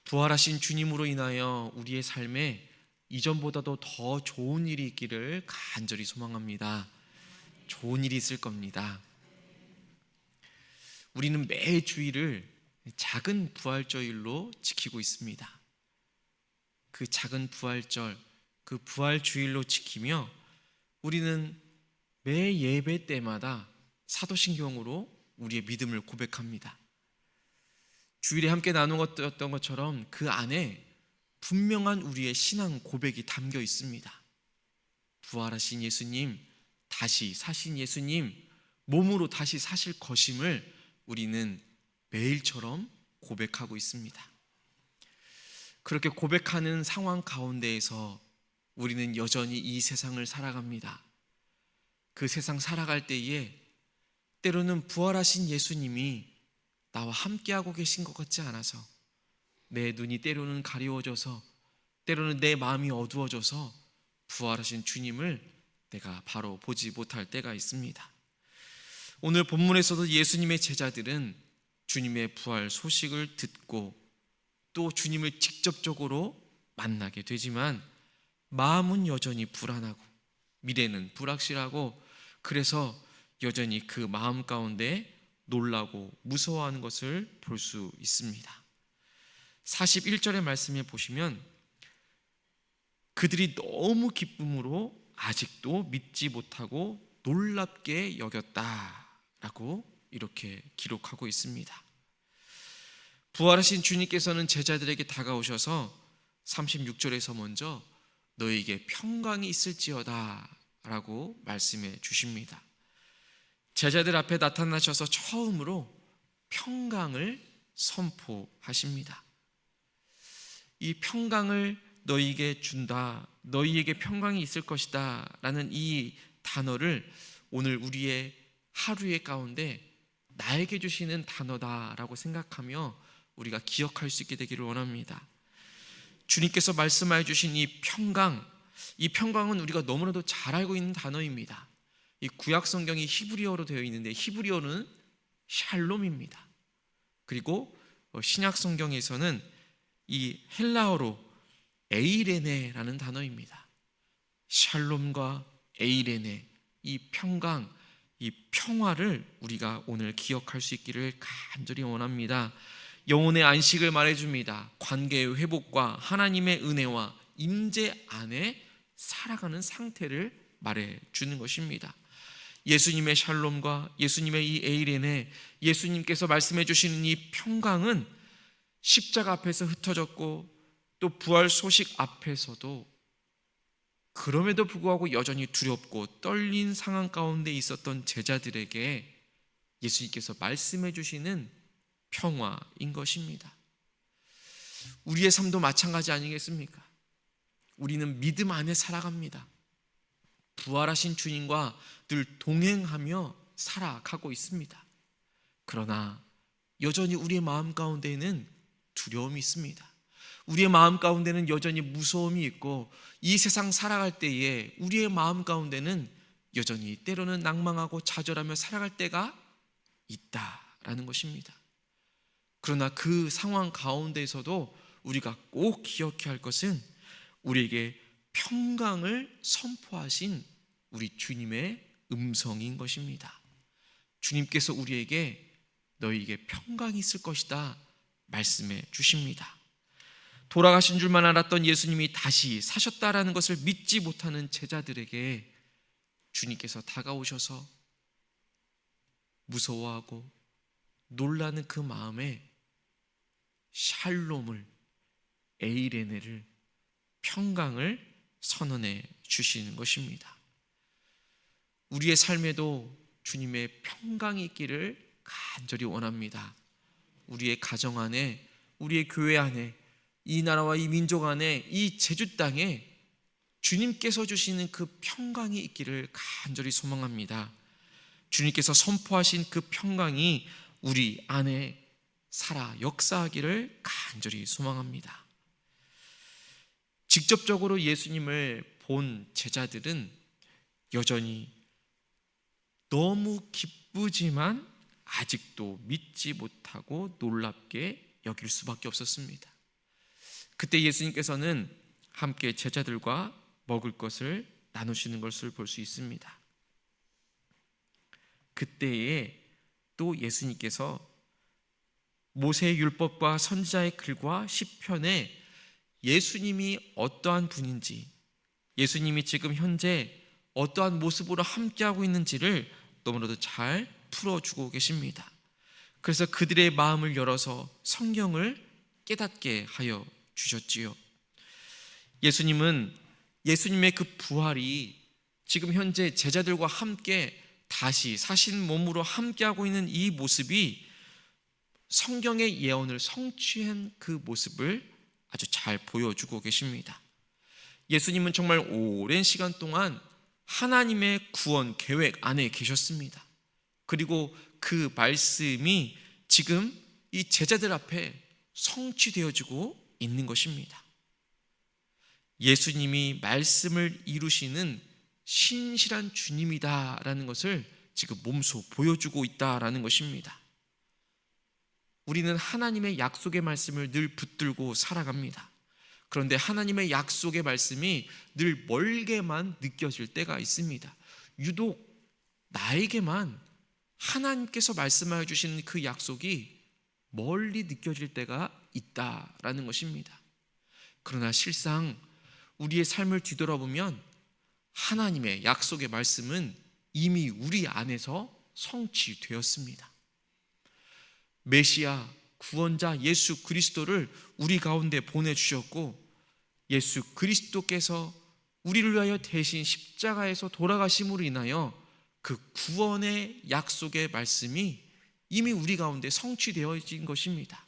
부활하신 주님으로 인하여 우리의 삶에 이전보다도 더 좋은 일이 있기를 간절히 소망합니다. 좋은 일이 있을 겁니다. 우리는 매 주일을 작은 부활절일로 지키고 있습니다. 그 작은 부활절, 그 부활주일로 지키며 우리는 매 예배 때마다 사도신경으로 우리의 믿음을 고백합니다. 주일에 함께 나누었던 것처럼 그 안에 분명한 우리의 신앙 고백이 담겨 있습니다. 부활하신 예수님, 다시 사신 예수님, 몸으로 다시 사실 것임을 우리는 매일처럼 고백하고 있습니다. 그렇게 고백하는 상황 가운데에서 우리는 여전히 이 세상을 살아갑니다. 그 세상 살아갈 때에 때로는 부활하신 예수님이 나와 함께하고 계신 것 같지 않아서 내 눈이 때로는 가리워져서 때로는 내 마음이 어두워져서 부활하신 주님을 내가 바로 보지 못할 때가 있습니다. 오늘 본문에서도 예수님의 제자들은 주님의 부활 소식을 듣고 또 주님을 직접적으로 만나게 되지만 마음은 여전히 불안하고 미래는 불확실하고 그래서 여전히 그 마음 가운데 놀라고 무서워하는 것을 볼 수 있습니다. 41절의 말씀에 보시면 그들이 너무 기쁨으로 아직도 믿지 못하고 놀랍게 여겼다라고 이렇게 기록하고 있습니다. 부활하신 주님께서는 제자들에게 다가오셔서 36절에서 먼저 너에게 평강이 있을지어다 라고 말씀해 주십니다. 제자들 앞에 나타나셔서 처음으로 평강을 선포하십니다. 이 평강을 너희에게 준다, 너희에게 평강이 있을 것이다 라는 이 단어를 오늘 우리의 하루의 가운데 나에게 주시는 단어다라고 생각하며 우리가 기억할 수 있게 되기를 원합니다. 주님께서 말씀하여 주신 이 평강은 우리가 너무나도 잘 알고 있는 단어입니다. 이 구약 성경이 히브리어로 되어 있는데 히브리어는 샬롬입니다. 그리고 신약 성경에서는 이 헬라어로 에이레네라는 단어입니다. 샬롬과 에이레네, 이 평강, 이 평화를 우리가 오늘 기억할 수 있기를 간절히 원합니다. 영혼의 안식을 말해줍니다. 관계의 회복과 하나님의 은혜와 임재 안에 살아가는 상태를 말해주는 것입니다. 예수님의 샬롬과 예수님의 이 에이레네, 예수님께서 말씀해 주시는 이 평강은 십자가 앞에서 흩어졌고 또 부활 소식 앞에서도 그럼에도 불구하고 여전히 두렵고 떨린 상황 가운데 있었던 제자들에게 예수님께서 말씀해 주시는 평화인 것입니다. 우리의 삶도 마찬가지 아니겠습니까? 우리는 믿음 안에 살아갑니다. 부활하신 주님과 늘 동행하며 살아가고 있습니다. 그러나 여전히 우리의 마음 가운데에는 두려움이 있습니다. 우리의 마음 가운데는 여전히 무서움이 있고 이 세상 살아갈 때에 우리의 마음 가운데는 여전히 때로는 낭망하고 좌절하며 살아갈 때가 있다라는 것입니다. 그러나 그 상황 가운데에서도 우리가 꼭 기억해야 할 것은 우리에게 평강을 선포하신 우리 주님의 음성인 것입니다. 주님께서 우리에게 너희에게 평강이 있을 것이다 말씀해 주십니다. 돌아가신 줄만 알았던 예수님이 다시 사셨다라는 것을 믿지 못하는 제자들에게 주님께서 다가오셔서 무서워하고 놀라는 그 마음에 샬롬을, 에이레네를, 평강을 선언해 주시는 것입니다. 우리의 삶에도 주님의 평강이 있기를 간절히 원합니다. 우리의 가정 안에, 우리의 교회 안에, 이 나라와 이 민족 안에, 이 제주 땅에 주님께서 주시는 그 평강이 있기를 간절히 소망합니다. 주님께서 선포하신 그 평강이 우리 안에 살아 역사하기를 간절히 소망합니다. 직접적으로 예수님을 본 제자들은 여전히 너무 기쁘지만 아직도 믿지 못하고 놀랍게 여길 수밖에 없었습니다. 그때 예수님께서는 함께 제자들과 먹을 것을 나누시는 것을 볼 수 있습니다. 그때에 또 예수님께서 모세의 율법과 선지자의 글과 시편에 예수님이 어떠한 분인지, 예수님이 지금 현재 어떠한 모습으로 함께하고 있는지를 너무나도 잘 풀어주고 계십니다. 그래서 그들의 마음을 열어서 성경을 깨닫게 하여 주셨지요. 예수님의 그 부활이 지금 현재 제자들과 함께 다시 사신 몸으로 함께하고 있는 이 모습이 성경의 예언을 성취한 그 모습을 아주 잘 보여주고 계십니다. 예수님은 정말 오랜 시간 동안 하나님의 구원 계획 안에 계셨습니다. 그리고 그 말씀이 지금 이 제자들 앞에 성취되어지고 있는 것입니다. 예수님이 말씀을 이루시는 신실한 주님이다라는 것을 지금 몸소 보여주고 있다라는 것입니다. 우리는 하나님의 약속의 말씀을 늘 붙들고 살아갑니다. 그런데 하나님의 약속의 말씀이 늘 멀게만 느껴질 때가 있습니다. 유독 나에게만 하나님께서 말씀하여 주시는 그 약속이 멀리 느껴질 때가 있다라는 것입니다. 그러나 실상 우리의 삶을 뒤돌아보면 하나님의 약속의 말씀은 이미 우리 안에서 성취되었습니다. 메시아 구원자 예수 그리스도를 우리 가운데 보내주셨고, 예수 그리스도께서 우리를 위하여 대신 십자가에서 돌아가심으로 인하여 그 구원의 약속의 말씀이 이미 우리 가운데 성취되어진 것입니다.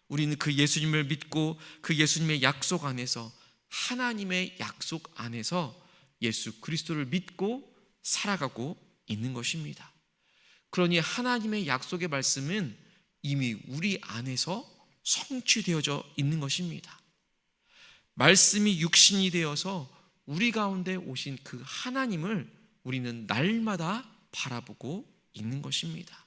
우리는 그 예수님을 믿고 그 예수님의 약속 안에서, 하나님의 약속 안에서 예수 그리스도를 믿고 살아가고 있는 것입니다. 그러니 하나님의 약속의 말씀은 이미 우리 안에서 성취되어져 있는 것입니다. 말씀이 육신이 되어서 우리 가운데 오신 그 하나님을 우리는 날마다 바라보고 있는 것입니다.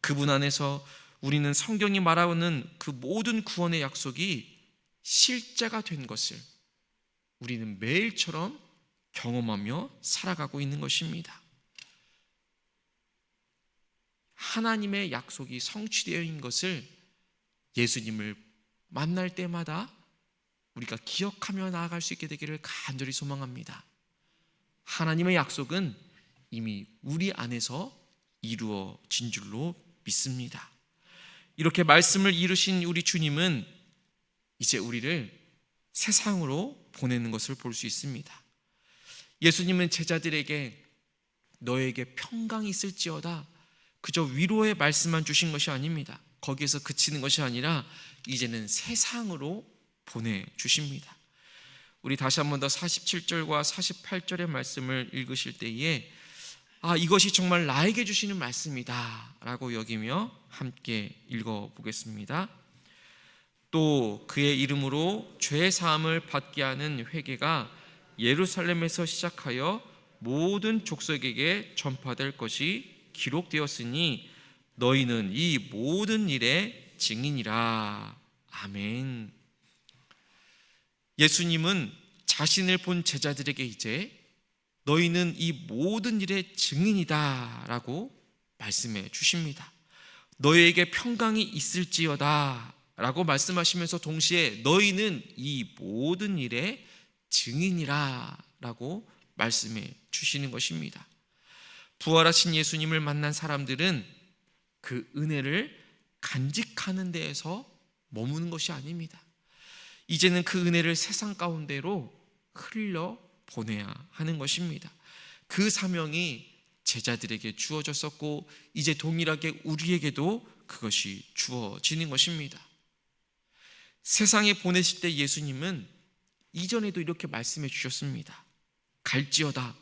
그분 안에서 우리는 성경이 말하는 그 모든 구원의 약속이 실제가 된 것을 우리는 매일처럼 경험하며 살아가고 있는 것입니다. 하나님의 약속이 성취되어 있는 것을 예수님을 만날 때마다 우리가 기억하며 나아갈 수 있게 되기를 간절히 소망합니다. 하나님의 약속은 이미 우리 안에서 이루어진 줄로 믿습니다. 이렇게 말씀을 이루신 우리 주님은 이제 우리를 세상으로 보내는 것을 볼 수 있습니다. 예수님은 제자들에게 너에게 평강이 있을지어다 그저 위로의 말씀만 주신 것이 아닙니다. 거기에서 그치는 것이 아니라 이제는 세상으로 보내주십니다. 우리 다시 한 번 더 47절과 48절의 말씀을 읽으실 때에 이것이 정말 나에게 주시는 말씀이다 라고 여기며 함께 읽어보겠습니다. 또 그의 이름으로 죄 사함을 받게 하는 회개가 예루살렘에서 시작하여 모든 족속에게 전파될 것이 기록되었으니 너희는 이 모든 일의 증인이라. 아멘. 예수님은 자신을 본 제자들에게 이제 너희는 이 모든 일의 증인이다 라고 말씀해 주십니다. 너희에게 평강이 있을지어다 라고 말씀하시면서 동시에 너희는 이 모든 일의 증인이라 라고 말씀해 주시는 것입니다. 부활하신 예수님을 만난 사람들은 그 은혜를 간직하는 데에서 머무는 것이 아닙니다. 이제는 그 은혜를 세상 가운데로 흘려 보내야 하는 것입니다. 그 사명이 제자들에게 주어졌었고 이제 동일하게 우리에게도 그것이 주어지는 것입니다. 세상에 보내실 때 예수님은 이전에도 이렇게 말씀해 주셨습니다. 갈지어다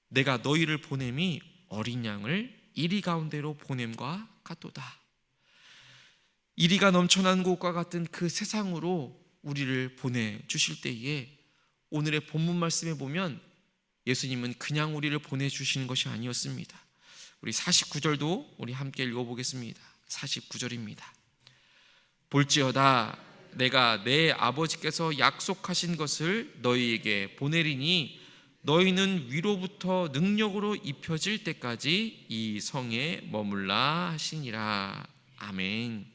내가 너희를 보냄이 어린 양을 이리 가운데로 보냄과 같도다. 이리가 넘쳐난 곳과 같은 그 세상으로 우리를 보내주실 때에 오늘의 본문 말씀에 보면 예수님은 그냥 우리를 보내주시는 것이 아니었습니다. 우리 49절도 우리 함께 읽어보겠습니다. 49절입니다. 볼지어다 내가 내 아버지께서 약속하신 것을 너희에게 보내리니 너희는 위로부터 능력으로 입혀질 때까지 이 성에 머물라 하시니라. 아멘.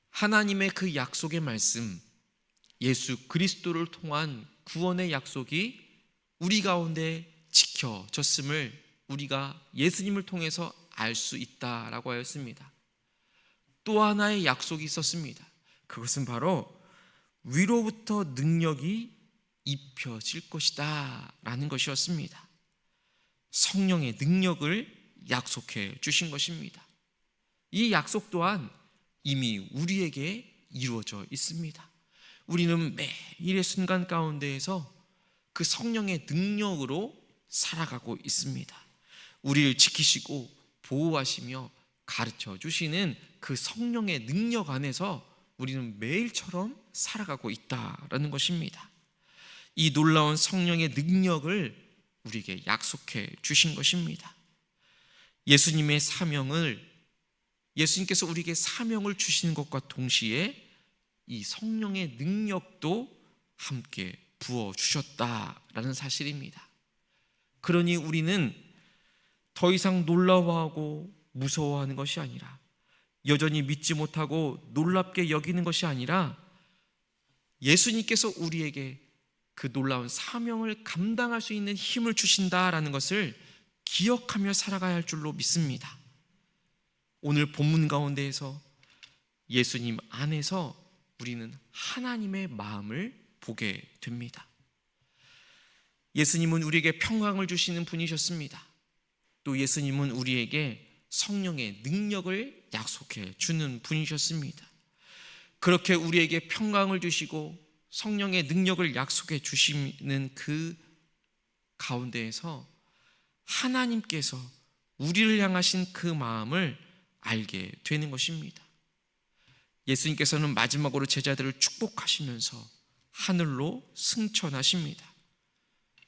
하나님의 그 약속의 말씀, 예수 그리스도를 통한 구원의 약속이 우리 가운데 지켜졌음을 우리가 예수님을 통해서 알 수 있다라고 하였습니다. 또 하나의 약속이 있었습니다. 그것은 바로 위로부터 능력이 입혀질 것이다 라는 것이었습니다. 성령의 능력을 약속해 주신 것입니다. 이 약속 또한 이미 우리에게 이루어져 있습니다. 우리는 매일의 순간 가운데에서 그 성령의 능력으로 살아가고 있습니다. 우리를 지키시고 보호하시며 가르쳐 주시는 그 성령의 능력 안에서 우리는 매일처럼 살아가고 있다라는 것입니다. 이 놀라운 성령의 능력을 우리에게 약속해 주신 것입니다. 예수님께서 우리에게 사명을 주시는 것과 동시에 이 성령의 능력도 함께 부어 주셨다라는 사실입니다. 그러니 우리는 더 이상 놀라워하고 무서워하는 것이 아니라, 여전히 믿지 못하고 놀랍게 여기는 것이 아니라, 예수님께서 우리에게 그 놀라운 사명을 감당할 수 있는 힘을 주신다라는 것을 기억하며 살아가야 할 줄로 믿습니다. 오늘 본문 가운데에서 예수님 안에서 우리는 하나님의 마음을 보게 됩니다. 예수님은 우리에게 평강을 주시는 분이셨습니다. 또 예수님은 우리에게 성령의 능력을 약속해 주는 분이셨습니다. 그렇게 우리에게 평강을 주시고 성령의 능력을 약속해 주시는 그 가운데에서 하나님께서 우리를 향하신 그 마음을 알게 되는 것입니다. 예수님께서는 마지막으로 제자들을 축복하시면서 하늘로 승천하십니다.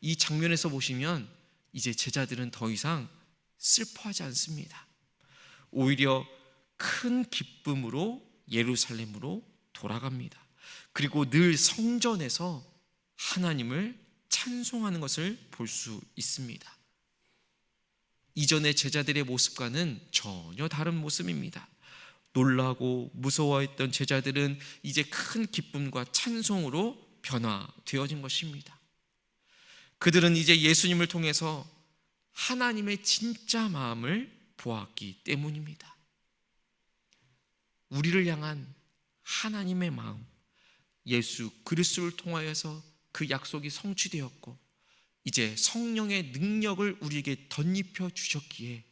이 장면에서 보시면 이제 제자들은 더 이상 슬퍼하지 않습니다. 오히려 큰 기쁨으로 예루살렘으로 돌아갑니다. 그리고 늘 성전에서 하나님을 찬송하는 것을 볼 수 있습니다. 이전의 제자들의 모습과는 전혀 다른 모습입니다. 놀라고 무서워했던 제자들은 이제 큰 기쁨과 찬송으로 변화되어진 것입니다. 그들은 이제 예수님을 통해서 하나님의 진짜 마음을 보았기 때문입니다. 우리를 향한 하나님의 마음, 예수 그리스도를 통하여서 그 약속이 성취되었고 이제 성령의 능력을 우리에게 덧입혀 주셨기에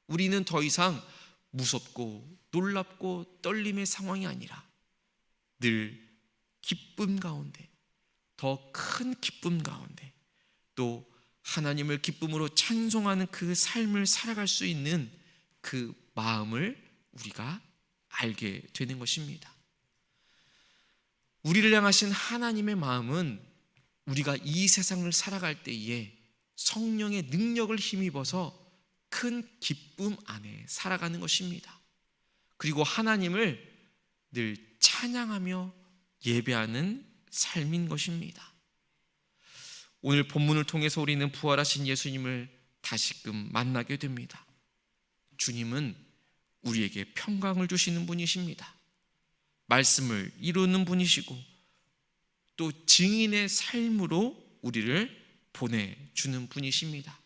우리는 더 이상 무섭고 놀랍고 떨림의 상황이 아니라 늘 기쁨 가운데, 더 큰 기쁨 가운데, 또 하나님을 기쁨으로 찬송하는 그 삶을 살아갈 수 있는 그 마음을 우리가 알게 되는 것입니다. 우리를 향하신 하나님의 마음은 우리가 이 세상을 살아갈 때에 성령의 능력을 힘입어서 큰 기쁨 안에 살아가는 것입니다. 그리고 하나님을 늘 찬양하며 예배하는 삶인 것입니다. 오늘 본문을 통해서 우리는 부활하신 예수님을 다시금 만나게 됩니다. 주님은 우리에게 평강을 주시는 분이십니다. 말씀을 이루는 분이시고 또 증인의 삶으로 우리를 보내주는 분이십니다.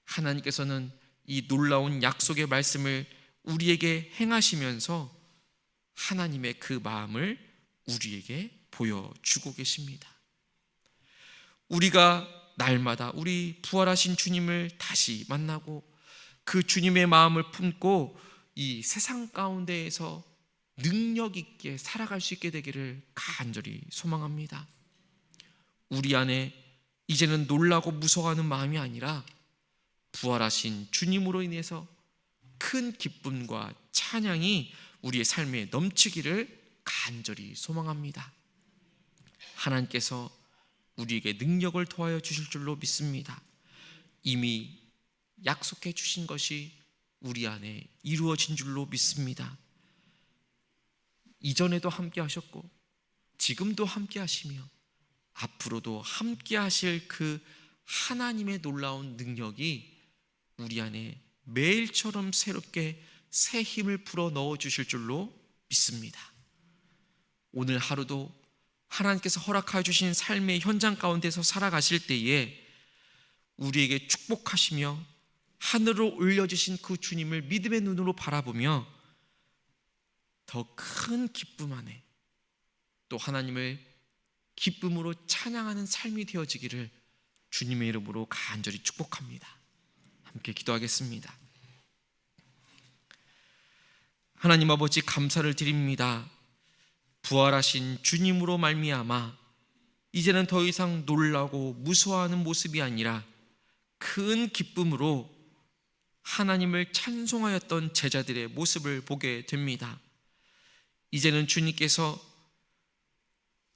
하나님께서는 이 놀라운 약속의 말씀을 우리에게 행하시면서 하나님의 그 마음을 우리에게 보여주고 계십니다. 우리가 날마다 우리 부활하신 주님을 다시 만나고 그 주님의 마음을 품고 이 세상 가운데에서 능력 있게 살아갈 수 있게 되기를 간절히 소망합니다. 우리 안에 이제는 놀라고 무서워하는 마음이 아니라 부활하신 주님으로 인해서 큰 기쁨과 찬양이 우리의 삶에 넘치기를 간절히 소망합니다. 하나님께서 우리에게 능력을 더하여 주실 줄로 믿습니다. 이미 약속해 주신 것이 우리 안에 이루어진 줄로 믿습니다. 이전에도 함께 하셨고 지금도 함께 하시며 앞으로도 함께 하실 그 하나님의 놀라운 능력이 우리 안에 매일처럼 새롭게 새 힘을 불어 넣어 주실 줄로 믿습니다. 오늘 하루도 하나님께서 허락하여 주신 삶의 현장 가운데서 살아가실 때에 우리에게 축복하시며 하늘로 올려주신 그 주님을 믿음의 눈으로 바라보며 더 큰 기쁨 안에 또 하나님을 기쁨으로 찬양하는 삶이 되어지기를 주님의 이름으로 간절히 축복합니다. 함께 기도하겠습니다. 하나님 아버지, 감사를 드립니다. 부활하신 주님으로 말미암아 이제는 더 이상 놀라고 무서워하는 모습이 아니라 큰 기쁨으로 하나님을 찬송하였던 제자들의 모습을 보게 됩니다. 이제는 주님께서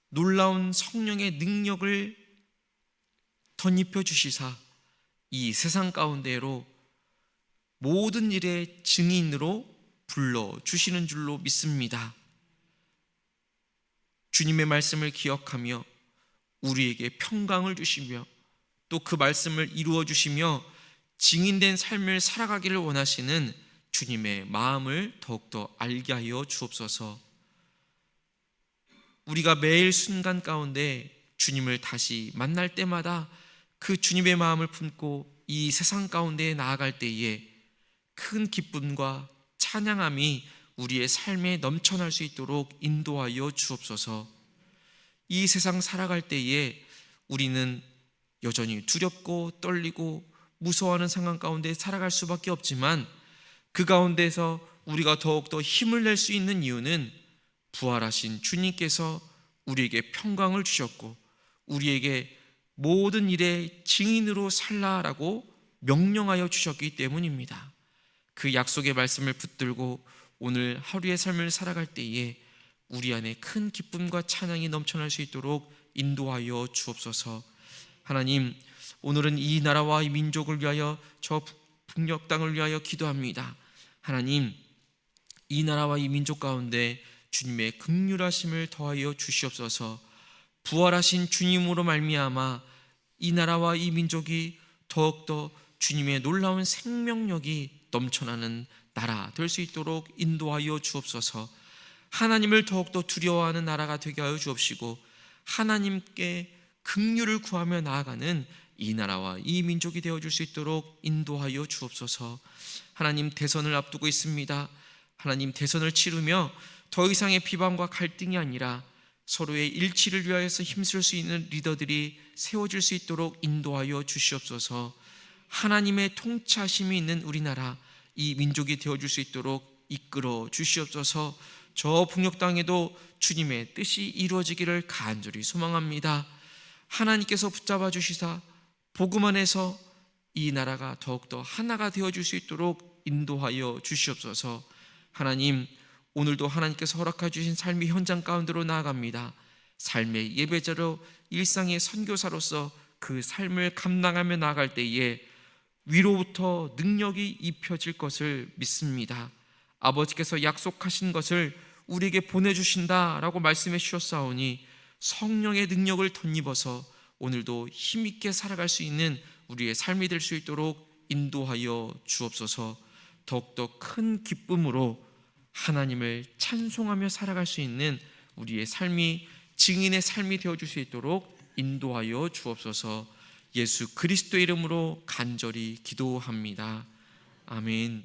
놀라운 성령의 능력을 덧입혀 주시사 이 세상 가운데로 모든 일의 증인으로 불러주시는 줄로 믿습니다. 주님의 말씀을 기억하며 우리에게 평강을 주시며 또 그 말씀을 이루어 주시며 증인된 삶을 살아가기를 원하시는 주님의 마음을 더욱더 알게 하여 주옵소서. 우리가 매일 순간 가운데 주님을 다시 만날 때마다 그 주님의 마음을 품고 이 세상 가운데 나아갈 때에 큰 기쁨과 찬양함이 우리의 삶에 넘쳐날 수 있도록 인도하여 주옵소서. 이 세상 살아갈 때에 우리는 여전히 두렵고 떨리고 무서워하는 상황 가운데 살아갈 수밖에 없지만 그 가운데서 우리가 더욱더 힘을 낼 수 있는 이유는 부활하신 주님께서 우리에게 평강을 주셨고 우리에게 모든 일의 증인으로 살라라고 명령하여 주셨기 때문입니다. 그 약속의 말씀을 붙들고 오늘 하루의 삶을 살아갈 때에 우리 안에 큰 기쁨과 찬양이 넘쳐날 수 있도록 인도하여 주옵소서. 하나님, 오늘은 이 나라와 이 민족을 위하여 저 북녘 땅을 위하여 기도합니다. 하나님, 이 나라와 이 민족 가운데 주님의 긍휼하심을 더하여 주시옵소서. 부활하신 주님으로 말미암아 이 나라와 이 민족이 더욱더 주님의 놀라운 생명력이 넘쳐나는 나라 될 수 있도록 인도하여 주옵소서. 하나님을 더욱더 두려워하는 나라가 되게 하여 주옵시고 하나님께 긍휼을 구하며 나아가는 이 나라와 이 민족이 되어줄 수 있도록 인도하여 주옵소서. 하나님, 대선을 앞두고 있습니다. 하나님, 대선을 치르며 더 이상의 비방과 갈등이 아니라 서로의 일치를 위하여서 힘쓸 수 있는 리더들이 세워질 수 있도록 인도하여 주시옵소서. 하나님의 통치하심이 있는 우리나라 이 민족이 되어줄 수 있도록 이끌어 주시옵소서. 저 북녘 땅에도 주님의 뜻이 이루어지기를 간절히 소망합니다. 하나님께서 붙잡아 주시사 복음 안에서 이 나라가 더욱더 하나가 되어줄 수 있도록 인도하여 주시옵소서. 하나님, 오늘도 하나님께서 허락해 주신 삶의 현장 가운데로 나아갑니다. 삶의 예배자로 일상의 선교사로서 그 삶을 감당하며 나아갈 때에 위로부터 능력이 입혀질 것을 믿습니다. 아버지께서 약속하신 것을 우리에게 보내주신다라고 말씀해 주셨사오니 성령의 능력을 덧입어서 오늘도 힘있게 살아갈 수 있는 우리의 삶이 될 수 있도록 인도하여 주옵소서. 더욱더 큰 기쁨으로 하나님을 찬송하며 살아갈 수 있는 우리의 삶이 증인의 삶이 되어줄 수 있도록 인도하여 주옵소서. 예수 그리스도의 이름으로 간절히 기도합니다. 아멘.